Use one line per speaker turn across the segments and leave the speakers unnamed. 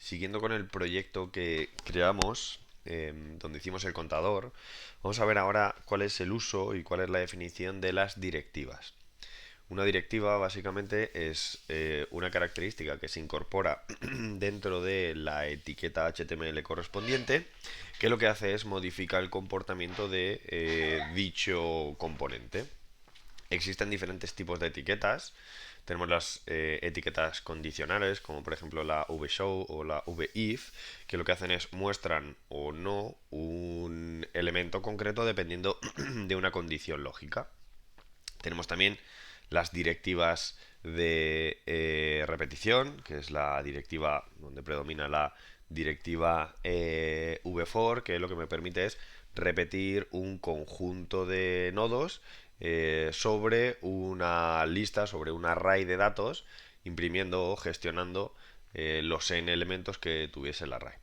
siguiendo con el proyecto que creamos, donde hicimos el contador, vamos a ver ahora cuál es el uso y cuál es la definición de las directivas. Una directiva básicamente es una característica que se incorpora dentro de la etiqueta HTML correspondiente, que lo que hace es modificar el comportamiento de dicho componente. Existen diferentes tipos de etiquetas. Tenemos las etiquetas condicionales, como por ejemplo la vShow o la vIf, que lo que hacen es muestran o no un elemento concreto dependiendo de una condición lógica. Tenemos también las directivas de repetición, que es la directiva donde predomina la directiva vfor, que lo que me permite es repetir un conjunto de nodos sobre una lista, sobre un array de datos, imprimiendo o gestionando los n elementos que tuviese el array.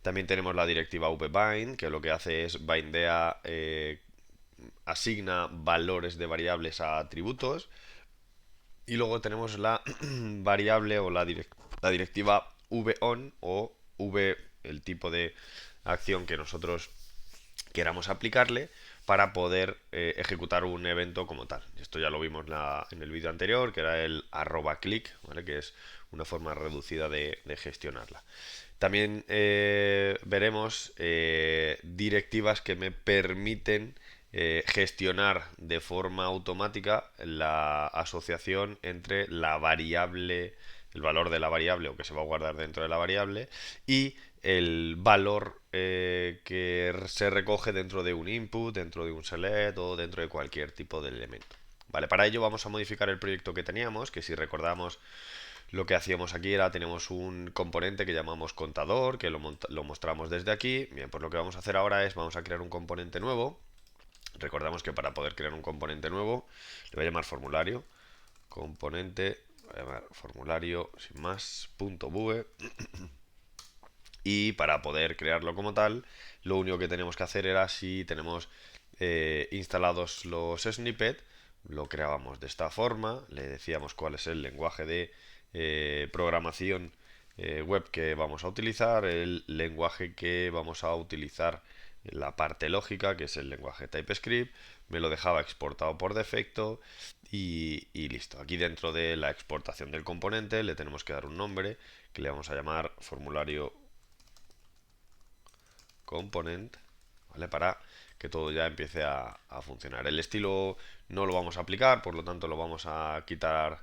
También tenemos la directiva vbind, que lo que hace es bindea, asigna valores de variables a atributos. Y luego tenemos la variable o la directiva von o v, el tipo de acción que nosotros queramos aplicarle para poder ejecutar un evento como tal. Esto ya lo vimos en el vídeo anterior, que era el @click, ¿vale? Que es una forma reducida de gestionarla. También veremos directivas que me permiten gestionar de forma automática la asociación entre la variable, el valor de la variable o que se va a guardar dentro de la variable, y el valor que se recoge dentro de un input, dentro de un select o dentro de cualquier tipo de elemento. Vale, para ello vamos a modificar el proyecto que teníamos, que si recordamos lo que hacíamos aquí era, tenemos un componente que llamamos contador, que lo mostramos desde aquí. Bien, pues lo que vamos a hacer ahora es, vamos a crear un componente nuevo. Recordamos que para poder crear un componente nuevo, le voy a llamar formulario, componente, voy a llamar formulario sin más, punto .bue. Y para poder crearlo como tal, lo único que tenemos que hacer era, si tenemos instalados los snippets, lo creábamos de esta forma, le decíamos cuál es el lenguaje de programación web que vamos a utilizar, el lenguaje que vamos a utilizar en la parte lógica, que es el lenguaje TypeScript, me lo dejaba exportado por defecto y listo. Aquí dentro de la exportación del componente le tenemos que dar un nombre que le vamos a llamar formulario component, ¿vale? Para que todo ya empiece a funcionar. El estilo no lo vamos a aplicar, por lo tanto lo vamos a quitar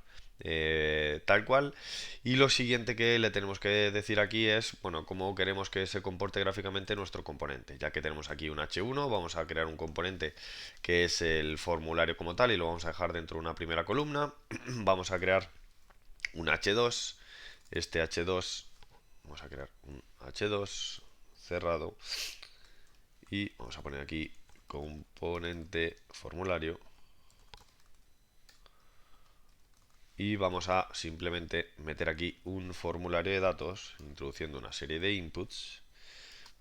tal cual. Y lo siguiente que le tenemos que decir aquí es, bueno, cómo queremos que se comporte gráficamente nuestro componente. Ya que tenemos aquí un H1, vamos a crear un componente que es el formulario como tal y lo vamos a dejar dentro de una primera columna. Vamos a crear un H2. Este H2, vamos a crear un H2 cerrado y vamos a poner aquí componente formulario y vamos a simplemente meter aquí un formulario de datos introduciendo una serie de inputs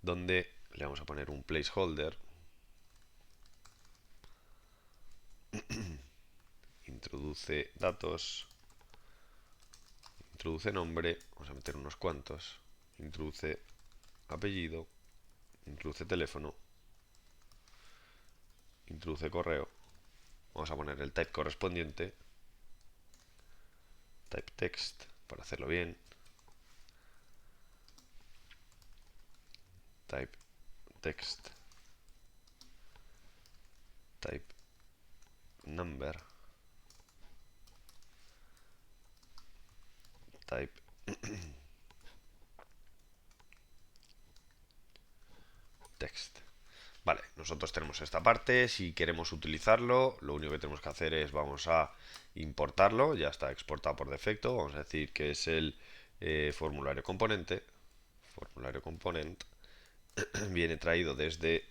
donde le vamos a poner un placeholder, introduce datos, introduce nombre, vamos a meter unos cuantos, introduce apellido, introduce teléfono, introduce correo, vamos a poner el type correspondiente, type text para hacerlo bien, type text, type number, type text. Vale, nosotros tenemos esta parte. Si queremos utilizarlo, lo único que tenemos que hacer es, vamos a importarlo. Ya está exportado por defecto. Vamos a decir que es el formulario componente. Formulario component viene traído desde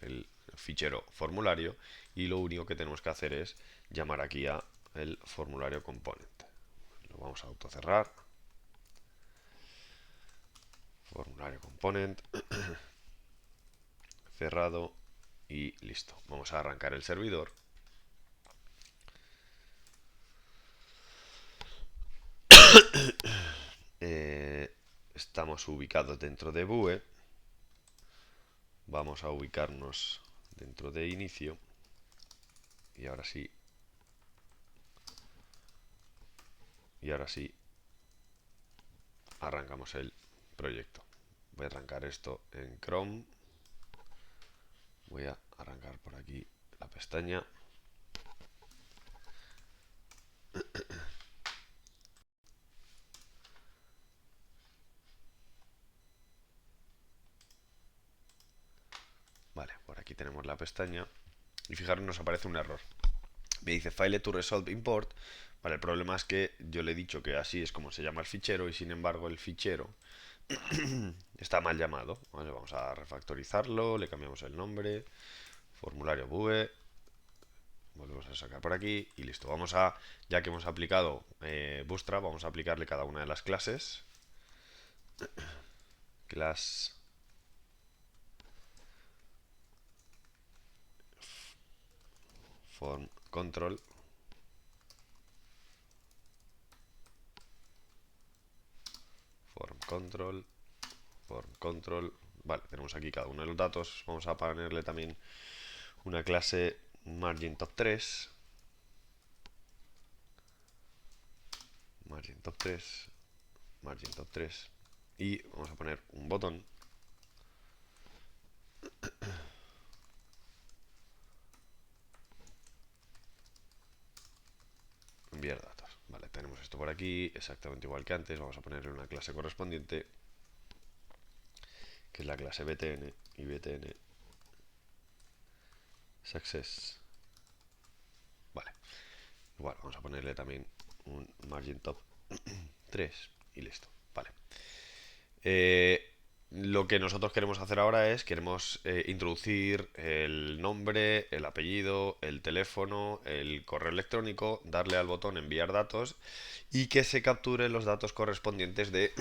el fichero formulario y lo único que tenemos que hacer es llamar aquí a el formulario component. Lo vamos a autocerrar. Formulario component cerrado y listo. Vamos a arrancar el servidor. Estamos ubicados dentro de Vue. Vamos a ubicarnos dentro de inicio. Y ahora sí. Y ahora sí. Arrancamos el proyecto. Voy a arrancar esto en Chrome. Voy a arrancar por aquí la pestaña. Vale, por aquí tenemos la pestaña. Y fijaros, nos aparece un error. Me dice File to resolve import. Vale, el problema es que yo le he dicho que así es como se llama el fichero y sin embargo el fichero está mal llamado. Vale, vamos a refactorizarlo, le cambiamos el nombre, formulario Vue, volvemos a sacar por aquí y listo. Vamos a, ya que hemos aplicado Bootstrap, vamos a aplicarle cada una de las clases. Class form control. Form control. Form control. Vale, tenemos aquí cada uno de los datos. Vamos a ponerle también una clase margin top 3. Margin top 3. Margin top 3. Y vamos a poner un botón. Enviar datos. Vale, tenemos esto por aquí, exactamente igual que antes. Vamos a ponerle una clase correspondiente, que es la clase btn, y btn success. Vale, igual vamos a ponerle también un margin top 3 y listo. Vale. Lo que nosotros queremos hacer ahora es, queremos introducir el nombre, el apellido, el teléfono, el correo electrónico, darle al botón enviar datos y que se capturen los datos correspondientes de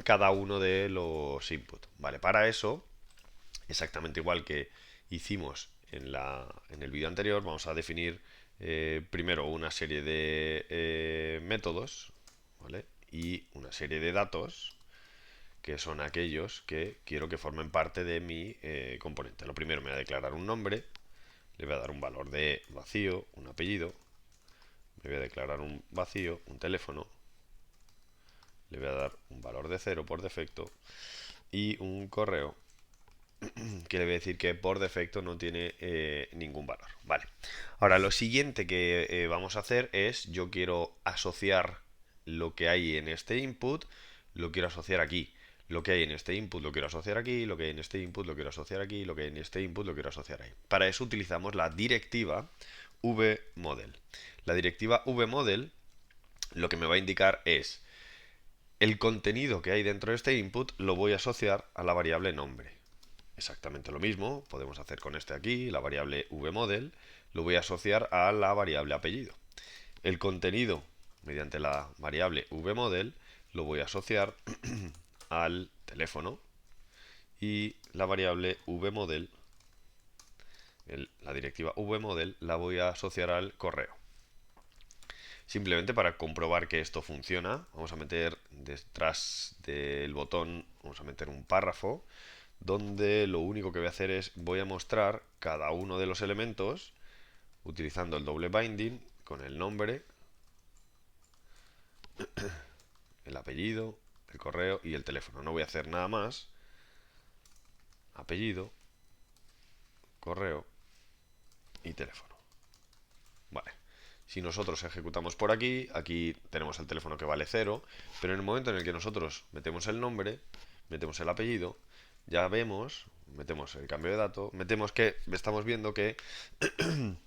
cada uno de los inputs. Vale, para eso, exactamente igual que hicimos en el vídeo anterior, vamos a definir primero una serie de métodos, ¿vale? Y una serie de datos que son aquellos que quiero que formen parte de mi componente. Lo primero me voy a declarar un nombre, le voy a dar un valor de vacío, un apellido, le voy a declarar un vacío, un teléfono, le voy a dar un valor de 0 por defecto y un correo que le voy a decir que por defecto no tiene ningún valor. Vale. Ahora lo siguiente que vamos a hacer es, yo quiero asociar lo que hay en este input, lo quiero asociar aquí. Lo que hay en este input lo quiero asociar aquí, lo que hay en este input lo quiero asociar aquí, lo que hay en este input lo quiero asociar ahí. Para eso utilizamos la directiva vModel. La directiva vModel lo que me va a indicar es el contenido que hay dentro de este input lo voy a asociar a la variable nombre. Exactamente lo mismo podemos hacer con este aquí, la variable vModel, lo voy a asociar a la variable apellido. El contenido, mediante la variable vModel, lo voy a asociar al teléfono y la variable vModel, la directiva vModel, la voy a asociar al correo. Simplemente para comprobar que esto funciona, vamos a meter detrás del botón, vamos a meter un párrafo donde lo único que voy a hacer es voy a mostrar cada uno de los elementos utilizando el doble binding con el nombre, el apellido, el correo y el teléfono. No voy a hacer nada más. Apellido, correo y teléfono. Vale. Si nosotros ejecutamos por aquí, aquí tenemos el teléfono que vale 0, pero en el momento en el que nosotros metemos el nombre, metemos el apellido, ya vemos, metemos el cambio de dato, estamos viendo que en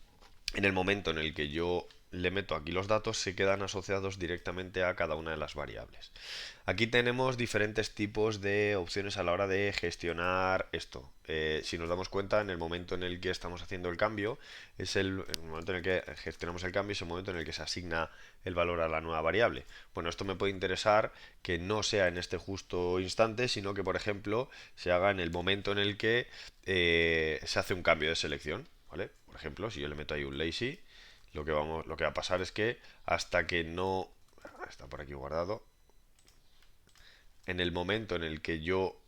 el momento en el que yo le meto aquí los datos, se quedan asociados directamente a cada una de las variables. Aquí tenemos diferentes tipos de opciones a la hora de gestionar esto. Si nos damos cuenta, en el momento en el que estamos haciendo el cambio, es el momento en el que gestionamos el cambio, es el momento en el que se asigna el valor a la nueva variable. Bueno, esto me puede interesar que no sea en este justo instante, sino que, por ejemplo, se haga en el momento en el que se hace un cambio de selección. ¿Vale? Por ejemplo, si yo le meto ahí un lazy, lo que va a pasar es que hasta que no... Está por aquí guardado. en el momento en el que yo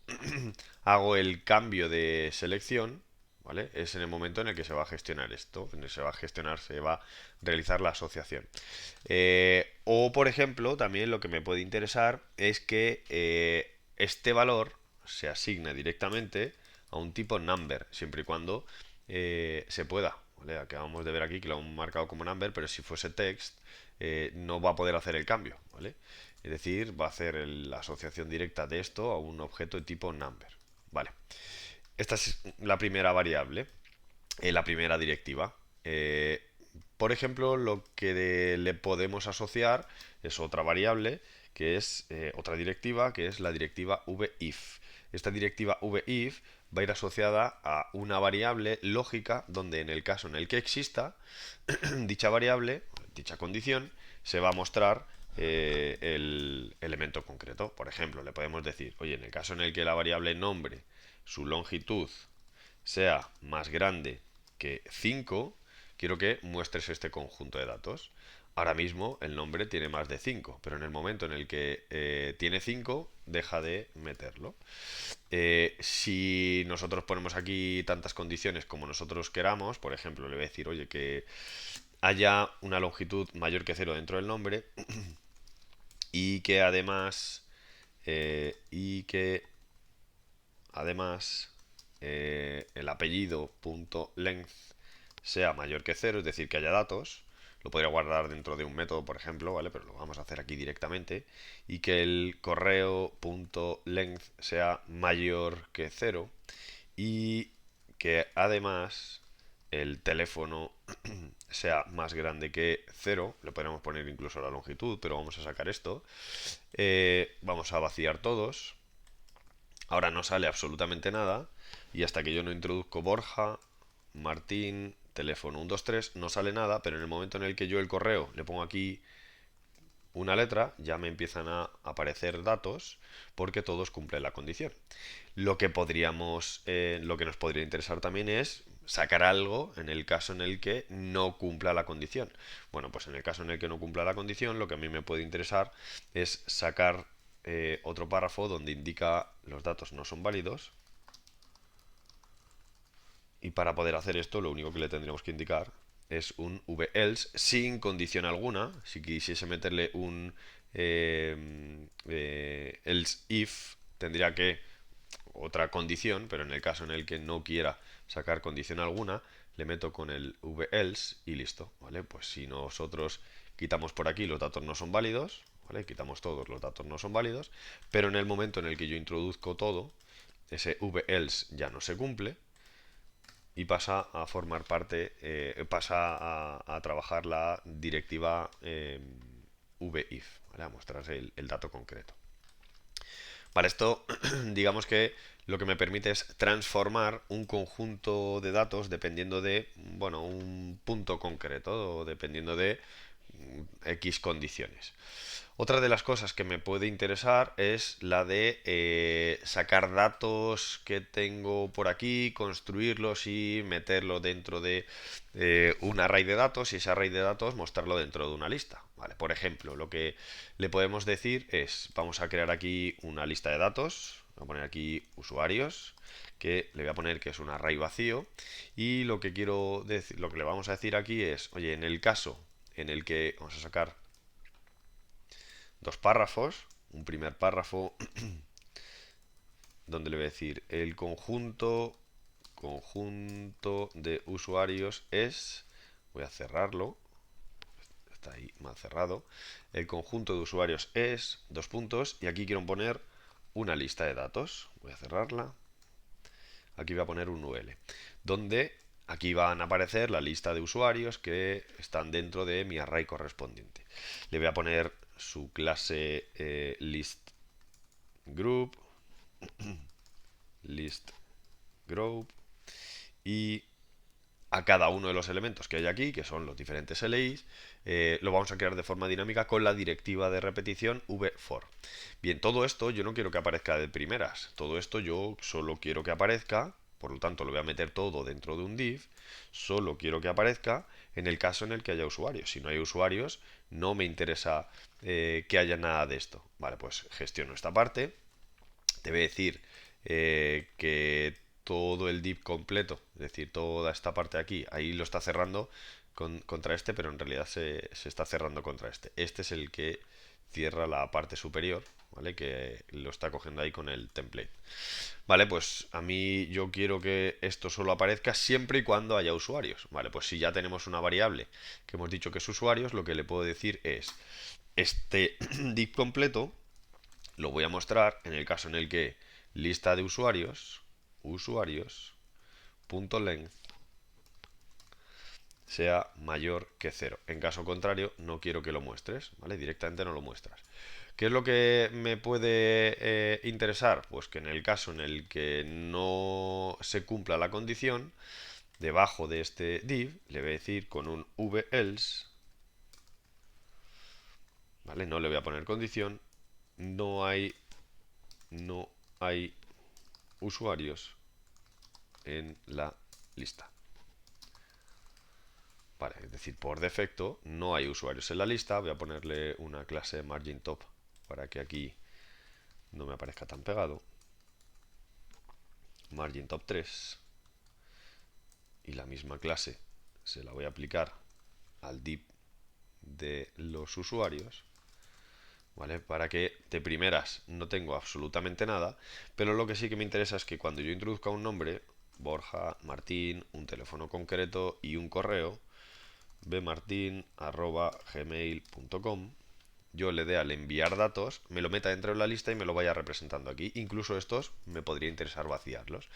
hago el cambio de selección, ¿vale? Es en el momento en el que se va a gestionar esto, en el que se va a gestionar, se va a realizar la asociación. O, por ejemplo, también lo que me puede interesar es que este valor se asigne directamente a un tipo number, siempre y cuando se pueda. ¿Vale? Acabamos de ver aquí que lo han marcado como number, pero si fuese text, no va a poder hacer el cambio. ¿Vale? Es decir, va a hacer la asociación directa de esto a un objeto de tipo number. Vale. Esta es la primera variable, la primera directiva. Por ejemplo, lo que le podemos asociar es otra variable, que es otra directiva, que es la directiva VIF. Esta directiva VIF va a ir asociada a una variable lógica donde en el caso en el que exista dicha variable, dicha condición, se va a mostrar el elemento concreto. Por ejemplo, le podemos decir, oye, en el caso en el que la variable nombre, su longitud, sea más grande que 5, quiero que muestres este conjunto de datos. Ahora mismo el nombre tiene más de 5, pero en el momento en el que tiene 5, deja de meterlo. Si nosotros ponemos aquí tantas condiciones como nosotros queramos, por ejemplo, le voy a decir, oye, que haya una longitud mayor que 0 dentro del nombre y que además el apellido punto length sea mayor que 0, es decir, que haya datos. Lo podría guardar dentro de un método, por ejemplo, ¿vale? Pero lo vamos a hacer aquí directamente. Y que el correo punto length sea mayor que 0 y que además el teléfono sea más grande que 0. Le podríamos poner incluso la longitud, pero vamos a sacar esto. Vamos a vaciar todos. Ahora no sale absolutamente nada. Y hasta que yo no introduzco Borja, Martín, teléfono 123, no sale nada. Pero en el momento en el que yo el correo le pongo aquí una letra, ya me empiezan a aparecer datos porque todos cumplen la condición. Lo que nos podría interesar también es sacar algo en el caso en el que no cumpla la condición. Bueno, pues en el caso en el que no cumpla la condición, lo que a mí me puede interesar es sacar otro párrafo donde indica los datos no son válidos. Y para poder hacer esto, lo único que le tendríamos que indicar es un else sin condición alguna. Si quisiese meterle un else if, tendría que otra condición, pero en el caso en el que no quiera sacar condición alguna, le meto con el else y listo, ¿vale? Pues si nosotros quitamos por aquí los datos no son válidos, ¿vale? Quitamos todos los datos no son válidos, pero en el momento en el que yo introduzco todo, ese else ya no se cumple y pasa a formar parte, pasa a trabajar la directiva VIF, ¿vale? A mostrarse el dato concreto. Para esto, digamos que lo que me permite es transformar un conjunto de datos dependiendo de, bueno, un punto concreto o dependiendo de X condiciones. Otra de las cosas que me puede interesar es la de sacar datos que tengo por aquí, construirlos y meterlo dentro de un array de datos y ese array de datos mostrarlo dentro de una lista. Vale, por ejemplo, lo que le podemos decir es, vamos a crear aquí una lista de datos, voy a poner aquí usuarios, que le voy a poner que es un array vacío y lo que quiero decir, lo que le vamos a decir aquí es, oye, en el caso en el que vamos a sacar dos párrafos, un primer párrafo donde le voy a decir el conjunto de usuarios es, voy a cerrarlo, está ahí mal cerrado, el conjunto de usuarios es, dos puntos, y aquí quiero poner una lista de datos, voy a cerrarla, aquí voy a poner un UL, donde aquí van a aparecer la lista de usuarios que están dentro de mi array correspondiente. Le voy a poner su clase list group, list group, y a cada uno de los elementos que hay aquí, que son los diferentes LIs, lo vamos a crear de forma dinámica con la directiva de repetición vfor. Bien, todo esto yo no quiero que aparezca de primeras, todo esto yo solo quiero que aparezca, por lo tanto lo voy a meter todo dentro de un div, solo quiero que aparezca en el caso en el que haya usuarios. Si no hay usuarios, no me interesa que haya nada de esto. Vale, pues gestiono esta parte debe decir que todo el div completo, es decir, toda esta parte de aquí, ahí lo está cerrando contra este, pero en realidad se está cerrando contra este. Este es el que cierra la parte superior, ¿vale? Que lo está cogiendo ahí con el template. Vale, pues a mí yo quiero que esto solo aparezca siempre y cuando haya usuarios. Vale, pues si ya tenemos una variable que hemos dicho que es usuarios, lo que le puedo decir es este div completo lo voy a mostrar en el caso en el que lista de usuarios, usuarios.length sea mayor que 0. En caso contrario, no quiero que lo muestres, ¿vale? Directamente no lo muestras. ¿Qué es lo que me puede interesar? Pues que en el caso en el que no se cumpla la condición, debajo de este div le voy a decir con un v-else, ¿vale? No le voy a poner condición, no hay, no hay usuarios en la lista. Vale, es decir, por defecto no hay usuarios en la lista. Voy a ponerle una clase margin top para que aquí no me aparezca tan pegado. Margin top 3. Y la misma clase se la voy a aplicar al div de los usuarios, ¿vale? Para que de primeras no tengo absolutamente nada, pero lo que sí que me interesa es que cuando yo introduzca un nombre, Borja, Martín, un teléfono concreto y un correo, bmartin@gmail.com, yo le dé al enviar datos, me lo meta dentro de la lista y me lo vaya representando aquí. Incluso estos me podría interesar vaciarlos.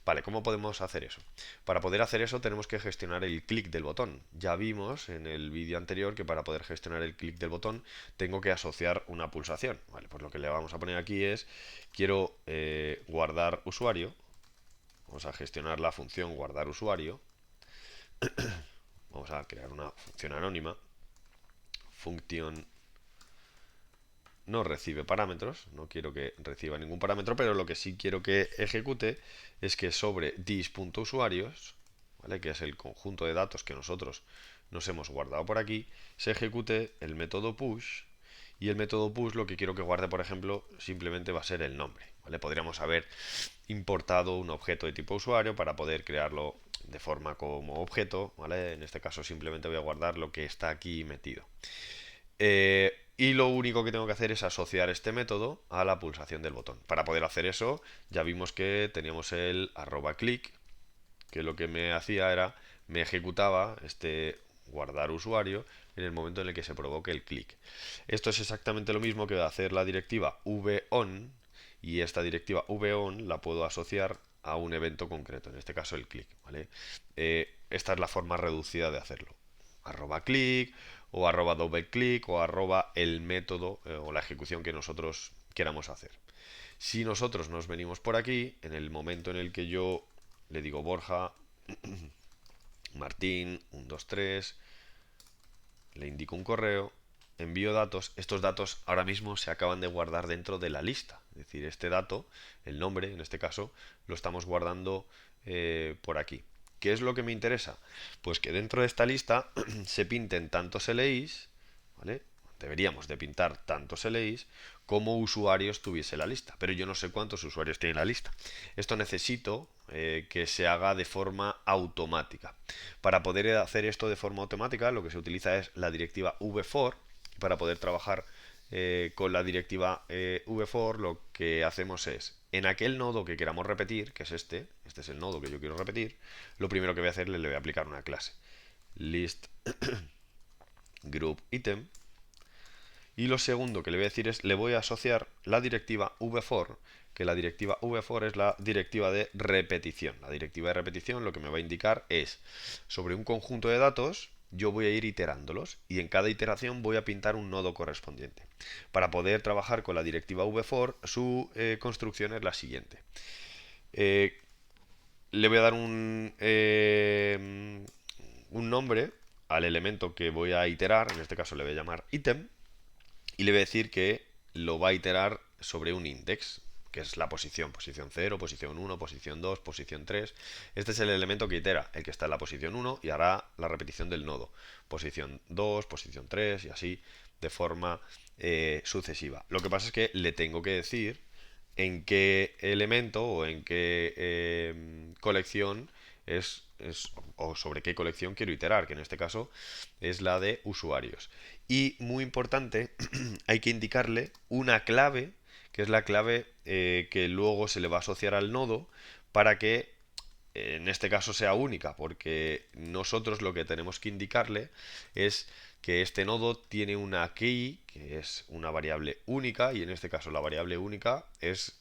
Vale, ¿cómo podemos hacer eso? Para poder hacer eso tenemos que gestionar el clic del botón. Ya vimos en el vídeo anterior que para poder gestionar el clic del botón tengo que asociar una pulsación. Vale, pues lo que le vamos a poner aquí es, quiero guardar usuario. Vamos a gestionar la función guardar usuario. Vamos a crear una función anónima. Función no recibe parámetros, no quiero que reciba ningún parámetro, pero lo que sí quiero que ejecute es que sobre dis.usuarios, ¿vale? Que es el conjunto de datos que nosotros nos hemos guardado por aquí, se ejecute el método push, y el método push lo que quiero que guarde, por ejemplo, simplemente va a ser el nombre, ¿vale? Podríamos haber importado un objeto de tipo usuario para poder crearlo de forma como objeto, ¿vale? En este caso simplemente voy a guardar lo que está aquí metido. Y lo único que tengo que hacer es asociar este método a la pulsación del botón. Para poder hacer eso, ya vimos que teníamos el @click, que lo que me hacía era, me ejecutaba este guardar usuario en el momento en el que se provoque el clic. Esto es exactamente lo mismo que va a hacer la directiva von, y esta directiva von la puedo asociar a un evento concreto, en este caso el clic, ¿vale? Esta es la forma reducida de hacerlo. @click o doble clic o el método o la ejecución que nosotros queramos hacer. Si nosotros nos venimos por aquí, en el momento en el que yo le digo Borja, Martín, 1, 2, 3, le indico un correo, envío datos, estos datos ahora mismo se acaban de guardar dentro de la lista. Es decir, este dato, el nombre en este caso, lo estamos guardando por aquí. ¿Qué es lo que me interesa? Pues que dentro de esta lista se pinten tantos LIs, ¿vale? Deberíamos de pintar tantos LIs como usuarios tuviese la lista, pero yo no sé cuántos usuarios tiene la lista. Esto necesito que se haga de forma automática. Para poder hacer esto de forma automática, lo que se utiliza es la directiva vfor. Para poder trabajar con la directiva vfor, lo que hacemos es, en aquel nodo que queramos repetir, que es este es el nodo que yo quiero repetir, lo primero que voy a hacer, le voy a aplicar una clase list group item, y lo segundo que le voy a decir es, le voy a asociar la directiva vfor, que la directiva vfor es la directiva de repetición. La directiva de repetición lo que me va a indicar es, sobre un conjunto de datos, yo voy a ir iterándolos y en cada iteración voy a pintar un nodo correspondiente. Para poder trabajar con la directiva vfor, su construcción es la siguiente. Le voy a dar un nombre al elemento que voy a iterar, en este caso le voy a llamar item, y le voy a decir que lo va a iterar sobre un index, que es la posición 0, posición 1, posición 2, posición 3. Este es el elemento que itera, el que está en la posición 1, y hará la repetición del nodo. Posición 2, posición 3 y así de forma sucesiva. Lo que pasa es que le tengo que decir en qué elemento o en qué colección o sobre qué colección quiero iterar, que en este caso es la de usuarios. Y muy importante, hay que indicarle una clave, que es la clave que luego se le va a asociar al nodo para que en este caso sea única, porque nosotros lo que tenemos que indicarle es que este nodo tiene una key, que es una variable única, y en este caso la variable única es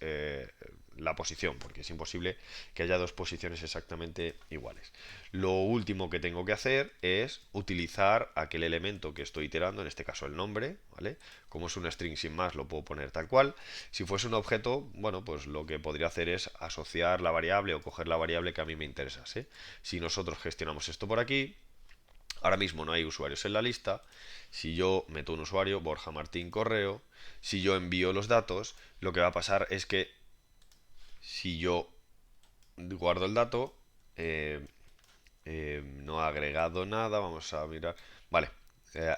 la posición, porque es imposible que haya dos posiciones exactamente iguales. Lo último que tengo que hacer es utilizar aquel elemento que estoy iterando, en este caso el nombre, ¿vale? Como es una string sin más, lo puedo poner tal cual. Si fuese un objeto, bueno, pues lo que podría hacer es asociar la variable o coger la variable que a mí me interesa, ¿sí? Si nosotros gestionamos esto por aquí, ahora mismo no hay usuarios en la lista. Si yo meto un usuario, Borja Martín Correo, si yo envío los datos, lo que va a pasar es que si yo guardo el dato, eh, no ha agregado nada, vamos a mirar. Vale,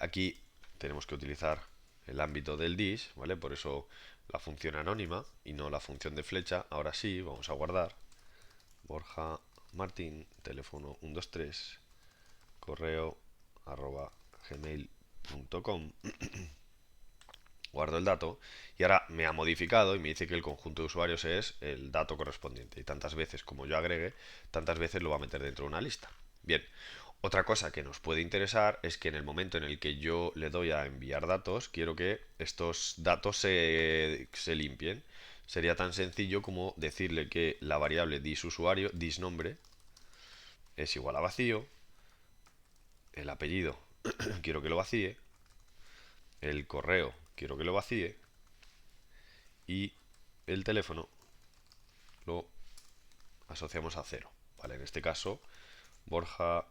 aquí tenemos que utilizar el ámbito del disk, ¿vale? Por eso la función anónima y no la función de flecha. Ahora sí, vamos a guardar. Borja Martín, teléfono 123, correo arroba gmail.com. Guardo el dato y ahora me ha modificado y me dice que el conjunto de usuarios es el dato correspondiente. Y tantas veces como yo agregue, tantas veces lo va a meter dentro de una lista. Bien, otra cosa que nos puede interesar es que en el momento en el que yo le doy a enviar datos, quiero que estos datos se limpien. Sería tan sencillo como decirle que la variable disusuario, disnombre, es igual a vacío, el apellido quiero que lo vacíe, el correo quiero que lo vacíe y el teléfono lo asociamos a cero. ¿Vale? En este caso, Borja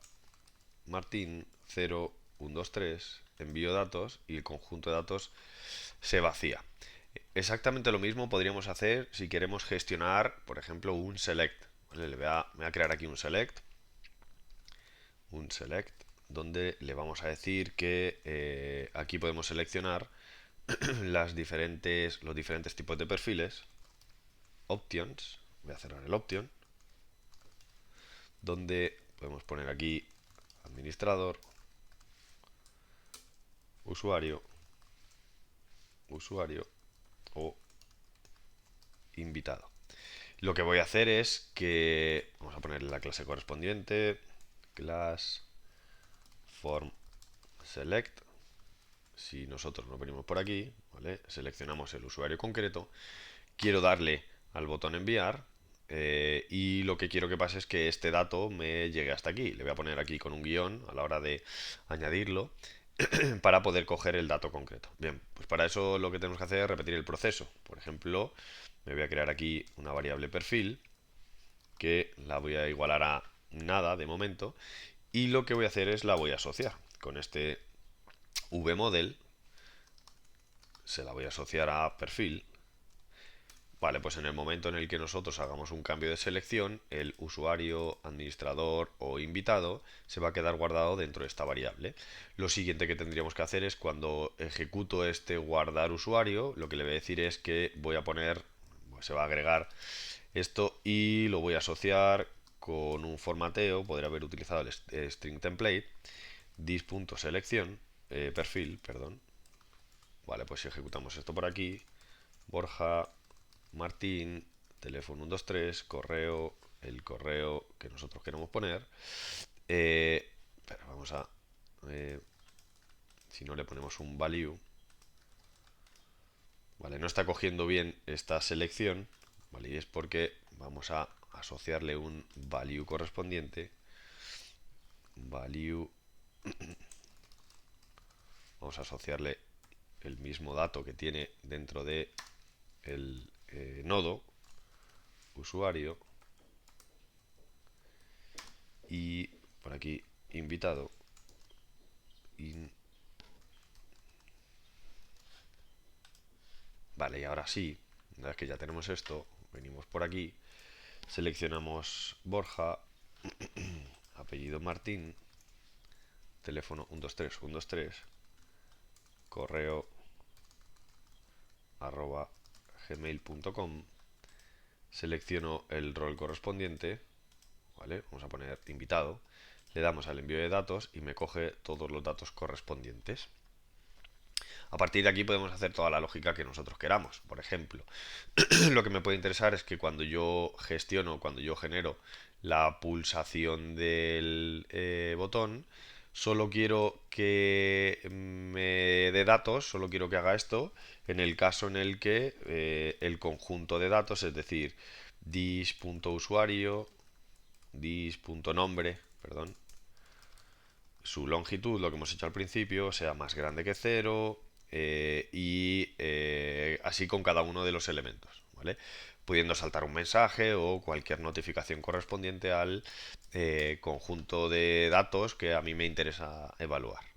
Martín 0123 envío datos y el conjunto de datos se vacía. Exactamente lo mismo podríamos hacer si queremos gestionar, por ejemplo, un select. ¿Vale? Me voy a crear aquí un select, donde le vamos a decir que aquí podemos seleccionar los diferentes tipos de perfiles, options, voy a cerrar el option, donde podemos poner aquí administrador, usuario, usuario o invitado. Lo que voy a hacer es que vamos a ponerle la clase correspondiente, class form select. Si nosotros nos venimos por aquí, ¿vale? Seleccionamos el usuario concreto, quiero darle al botón enviar y lo que quiero que pase es que este dato me llegue hasta aquí. Le voy a poner aquí con un guión a la hora de añadirlo para poder coger el dato concreto. Bien, pues para eso lo que tenemos que hacer es repetir el proceso. Por ejemplo, me voy a crear aquí una variable perfil que la voy a igualar a nada de momento y lo que voy a hacer es la voy a asociar con este vModel, se la voy a asociar a perfil. Vale, pues en el momento en el que nosotros hagamos un cambio de selección, el usuario, administrador o invitado se va a quedar guardado dentro de esta variable. Lo siguiente que tendríamos que hacer es cuando ejecuto este guardar usuario, lo que le voy a decir es que voy a poner, pues se va a agregar esto y lo voy a asociar con un formateo, podría haber utilizado el string template, dis.selección, perfil, perdón. Vale, pues si ejecutamos esto por aquí, Borja Martín, teléfono 123, correo, el correo que nosotros queremos poner. Pero vamos a... eh, si no le ponemos un value, vale, no está cogiendo bien esta selección, vale, y es porque vamos a asociarle un value correspondiente. Value, vamos a asociarle el mismo dato que tiene dentro de el nodo usuario y por aquí invitado in. Vale, y ahora sí, una vez que ya tenemos esto, venimos por aquí, seleccionamos Borja, apellido Martín, teléfono 123, 123, correo arroba gmail.com, selecciono el rol correspondiente, ¿vale? Vamos a poner invitado, le damos al envío de datos y me coge todos los datos correspondientes. A partir de aquí podemos hacer toda la lógica que nosotros queramos. Por ejemplo, lo que me puede interesar es que cuando yo gestiono, cuando yo genero la pulsación del botón, solo quiero que me dé datos, solo quiero que haga esto en el caso en el que el conjunto de datos, es decir, dis.usuario, dis.nombre, perdón, su longitud, lo que hemos hecho al principio, sea más grande que cero, y así con cada uno de los elementos, ¿vale? Pudiendo saltar un mensaje o cualquier notificación correspondiente al conjunto de datos que a mí me interesa evaluar.